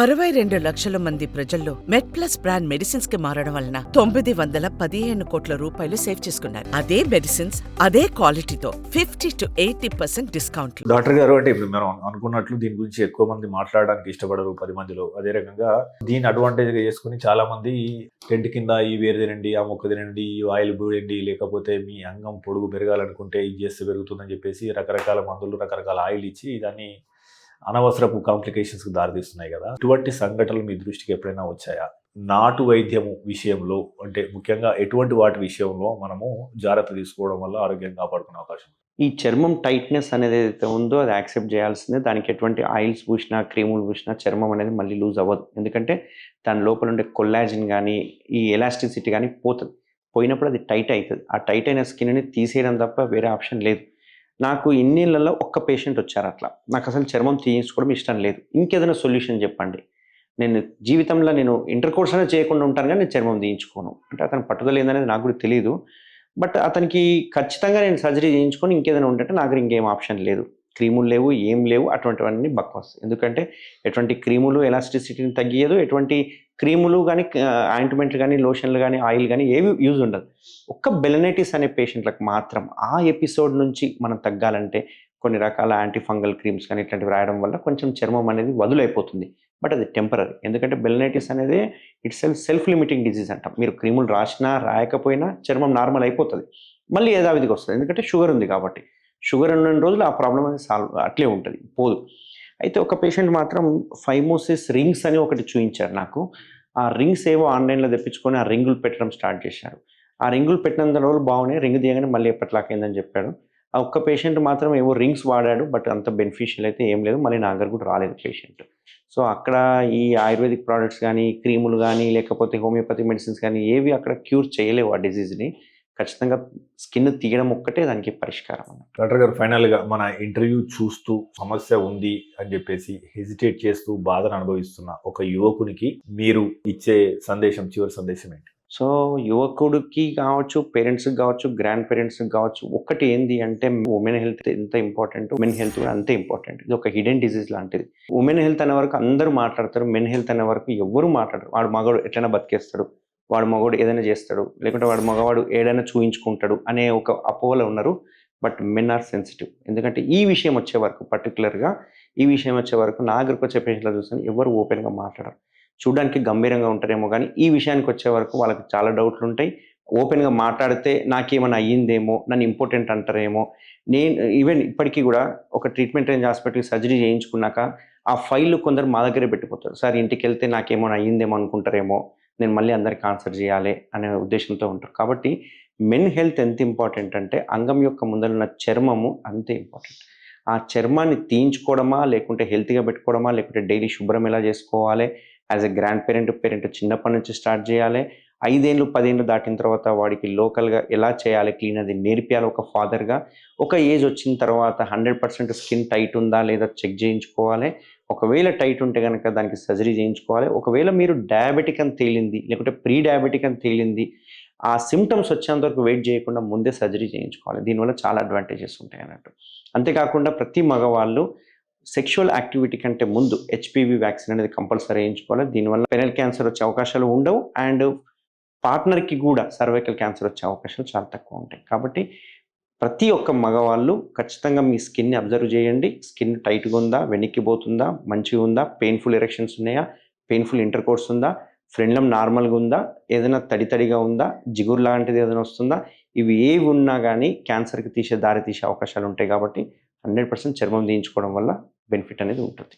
62 లక్షల మంది ప్రజల్లో మెడ్ప్లస్ బ్రాండ్ మెడిసిన్స్ కి మారడం వలన 915 కోట్ల రూపాయలు సేవ్ చేసుకున్నారు. అదే మెడిసిన్స్ అదే క్వాలిటీతో 50 to 80% డిస్కౌంట్. డాక్టర్ గారు, అంటే ఇప్పుడు మనం అనుకున్నట్లు దీని గురించి ఎక్కువ మంది మాట్లాడడానికి ఇష్టపడరు 10 మందిలో. అదే రకంగా దీని అడ్వాంటేజ్ గా చేసుకుని చాలా మంది టెంట్ కింద ఈ వేరు తినండి, ఆ మొక్క తినండి, ఈ ఆయిల్ బూడండి, లేకపోతే మీ అంగం పొడుగు పెరగాలనుకుంటే ఇది చేస్తే పెరుగుతుందని చెప్పేసి రకరకాల మందులు, రకరకాల ఆయిల్ ఇచ్చి దాన్ని అనవసరపు కాంప్లికేషన్స్కి దారితీస్తున్నాయి కదా. ఇటువంటి సంఘటనలు మీ దృష్టికి ఎప్పుడైనా వచ్చాయా? నాటు వైద్యము విషయంలో, అంటే ముఖ్యంగా ఎటువంటి వాటి విషయంలో మనము జాగ్రత్త తీసుకోవడం వల్ల ఆరోగ్యం కాపాడుకునే అవకాశం? ఈ చర్మం టైట్నెస్ అనేది ఏదైతే ఉందో అది యాక్సెప్ట్ చేయాల్సిందే. దానికి ఎటువంటి ఆయిల్స్ పూసినా, క్రీములు పూసినా చర్మం అనేది మళ్ళీ లూజ్ అవ్వదు. ఎందుకంటే దాని లోపల ఉండే కొల్లాజిన్ కానీ, ఈ ఎలాస్టిసిటీ కానీ పోతుంది. పోయినప్పుడు అది టైట్ అవుతుంది. ఆ టైట్ అయిన స్కిన్ని తీసేయడం తప్ప వేరే ఆప్షన్ లేదు. నాకు ఇన్నేళ్లలో ఒక్క పేషెంట్ వచ్చారు అట్లా. నాకు అసలు చర్మం తీయించుకోవడం ఇష్టం లేదు. ఇంకేదైనా సొల్యూషన్ చెప్పండి. నేను జీవితంలో ఇంటర్ కోర్స్ అనేది చేయకుండా ఉంటాను కానీ నేను చర్మం తీయించుకోను. అంటే అతను పట్టుదల ఏందనేది నాకు కూడా తెలియదు. బట్ అతనికి ఖచ్చితంగా నేను సర్జరీ చేయించుకొని ఇంకేదైనా ఉంటే నాకు ఇంకేం ఆప్షన్ లేదు. క్రీములు లేవు, ఏం లేవు, అటువంటివన్నీ బక్వాస్. ఎందుకంటే ఎటువంటి క్రీములు ఎలాస్టిసిటీని తగ్గియదు, ఎటువంటి క్రీములు కానీ, ఆయింట్మెంట్లు కానీ, లోషన్లు కానీ, ఆయిల్ కానీ ఏవి యూజ్ ఉండదు. ఒక్క బెలనైటిస్ అనే పేషెంట్లకు మాత్రం ఆ ఎపిసోడ్ నుంచి మనం తగ్గాలంటే కొన్ని రకాల యాంటీ ఫంగల్ క్రీమ్స్ కానీ ఇట్లాంటివి రాయడం వల్ల కొంచెం చర్మం అనేది వదులైపోతుంది. బట్ అది టెంపరరీ. ఎందుకంటే బెలనైటిస్ అనేది ఇట్స్ సెల్ఫ్ లిమిటింగ్ డిజీజ్ అంటాం. మీరు క్రీములు రాసినా రాయకపోయినా చర్మం నార్మల్ అయిపోతుంది, మళ్ళీ యథావిధిగా వస్తుంది. ఎందుకంటే షుగర్ ఉంది కాబట్టి. షుగర్ ఉన్న రోజులు ఆ ప్రాబ్లం అనేది సాల్వ్ అట్లే ఉంటుంది, పోదు. అయితే ఒక పేషెంట్ మాత్రం ఫైమోసిస్ రింగ్స్ అని ఒకటి చూపించారు నాకు. ఆ రింగ్స్ ఏవో ఆన్లైన్లో తెప్పించుకొని ఆ రింగులు పెట్టడం స్టార్ట్ చేశారు. ఆ రింగులు పెట్టినంత రోజులు బాగున్నాయి, రింగ్ తీయగానే మళ్ళీ ఎప్పటిలాకైందని చెప్పాడు. ఆ ఒక్క పేషెంట్ మాత్రం ఏవో రింగ్స్ వాడాడు, బట్ అంత బెనిఫిషియల్ అయితే ఏం లేదు. మళ్ళీ నా దగ్గర కూడా రాలేదు పేషెంట్. సో అక్కడ ఈ ఆయుర్వేదిక్ ప్రోడక్ట్స్ కానీ, క్రీములు కానీ, లేకపోతే హోమియోపతి మెడిసిన్స్ కానీ ఏవి అక్కడ క్యూర్ చేయలేవు ఆ డిజీజ్ని. ఖచ్చితంగా స్కిన్ తీయడం ఒక్కటే దానికి పరిష్కారం. డాక్టర్ గారు, ఫైనల్గా మన ఇంటర్వ్యూ చూస్తూ సమస్య ఉంది అని చెప్పేసి హెజిటేట్ చేస్తూ బాధను అనుభవిస్తున్న ఒక యువకునికి మీరు ఇచ్చే సందేశం, చివరి సందేశం ఏంటి? సో యువకుడికి కావచ్చు, పేరెంట్స్కి కావచ్చు, గ్రాండ్ పేరెంట్స్కి కావచ్చు, ఒక్కటి ఏంది అంటే ఉమెన్ హెల్త్ ఎంత ఇంపార్టెంట్, మెన్ హెల్త్ కూడా అంతే ఇంపార్టెంట్. ఇది ఒక హిడెన్ డిజీజ్ లాంటిది. ఉమెన్ హెల్త్ అనే వరకు అందరూ మాట్లాడతారు, మెన్ హెల్త్ అనే వరకు ఎవ్వరూ మాట్లాడరు. వాడు మగవాడు ఎట్లైనా బతికేస్తాడు, వాడు మగవాడు ఏదైనా చేస్తాడు, లేకుంటే వాడు మగవాడు ఏదైనా చూయించుకుంటాడు అనే ఒక అపోహలో ఉన్నారు. But men are sensitive. ఎందుకంటే ఈ విషయం వచ్చే వరకు, పర్టికులర్గా ఈ విషయం వచ్చే వరకు నా దగ్గరకు వచ్చే పేషెంట్లో చూస్తాను ఎవరు ఓపెన్గా మాట్లాడరు. చూడడానికి గంభీరంగా ఉంటారేమో కానీ ఈ విషయానికి వచ్చే వరకు వాళ్ళకి చాలా డౌట్లు ఉంటాయి. ఓపెన్గా మాట్లాడితే నాకేమైనా అయ్యిందేమో, నన్ను ఇంపార్టెంట్ అంటారేమో. నేను ఈవెన్ ఇప్పటికీ కూడా ఒక ట్రీట్మెంట్ రేంజ్ హాస్పిటల్కి సర్జరీ చేయించుకున్నాక ఆ ఫైల్ కొందరు మా దగ్గరే పెట్టిపోతారు. సార్ ఇంటికి వెళ్తే నాకేమైనా అయ్యిందేమో అనుకుంటారేమో, నేను మళ్ళీ అందరికి ఆన్సర్ చేయాలి అనే ఉద్దేశంతో ఉంటారు. కాబట్టి మెన్ హెల్త్ ఎంత ఇంపార్టెంట్ అంటే అంగం యొక్క ముందరున్న చర్మము అంతే ఇంపార్టెంట్. ఆ చర్మాన్ని తీయించుకోవడమా, లేకుంటే హెల్తీగా పెట్టుకోవడమా, లేకుంటే డైలీ శుభ్రం ఎలా చేసుకోవాలి, యాజ్ ఎ గ్రాండ్ పేరెంట్ చిన్నప్పటి నుంచి స్టార్ట్ చేయాలి. 5 ఏళ్ళు 10 ఏళ్ళు దాటిన తర్వాత వాడికి లోకల్గా ఎలా చేయాలి క్లీన్ అది నేర్పియాలి ఒక ఫాదర్గా. ఒక ఏజ్ వచ్చిన తర్వాత 100% స్కిన్ టైట్ ఉందా లేదా చెక్ చేయించుకోవాలి. ఒకవేళ టైట్ ఉంటే కనుక దానికి సర్జరీ చేయించుకోవాలి. ఒకవేళ మీరు డయాబెటిక్ అని తేలింది, లేకుంటే ప్రీ డయాబెటిక్ అని తేలింది, ఆ సిమ్టమ్స్ వచ్చేంత వరకు వెయిట్ చేయకుండా ముందే సర్జరీ చేయించుకోవాలి. దీనివల్ల చాలా అడ్వాంటేజెస్ ఉంటాయి అన్నట్టు. అంతేకాకుండా ప్రతి మగవాళ్ళు సెక్షువల్ యాక్టివిటీ కంటే ముందు హెచ్పివి వ్యాక్సిన్ అనేది కంపల్సరీ వేయించుకోవాలి. దీనివల్ల పెనల్ క్యాన్సర్ వచ్చే అవకాశాలు ఉండవు, అండ్ పార్ట్నర్కి కూడా సర్వైకల్ క్యాన్సర్ వచ్చే అవకాశాలు చాలా తక్కువ ఉంటాయి. కాబట్టి ప్రతి ఒక్క మగవాళ్ళు ఖచ్చితంగా మీ స్కిన్ని అబ్జర్వ్ చేయండి. స్కిన్ టైట్గా ఉందా, వెనక్కి పోతుందా, మంచిగా ఉందా, పెయిన్ఫుల్ ఎరెక్షన్స్ ఉన్నాయా, పెయిన్ఫుల్ ఇంటర్ కోర్స్ ఉందా, ఫ్రెండ్లం నార్మల్గా ఉందా, ఏదైనా తడిగా ఉందా, జిగురు లాంటిది ఏదైనా వస్తుందా, ఇవి ఏవి ఉన్నా కానీ క్యాన్సర్కి దారి తీసే అవకాశాలు ఉంటాయి. కాబట్టి 100% చర్మం తీయించుకోవడం వల్ల బెనిఫిట్ అనేది ఉంటుంది.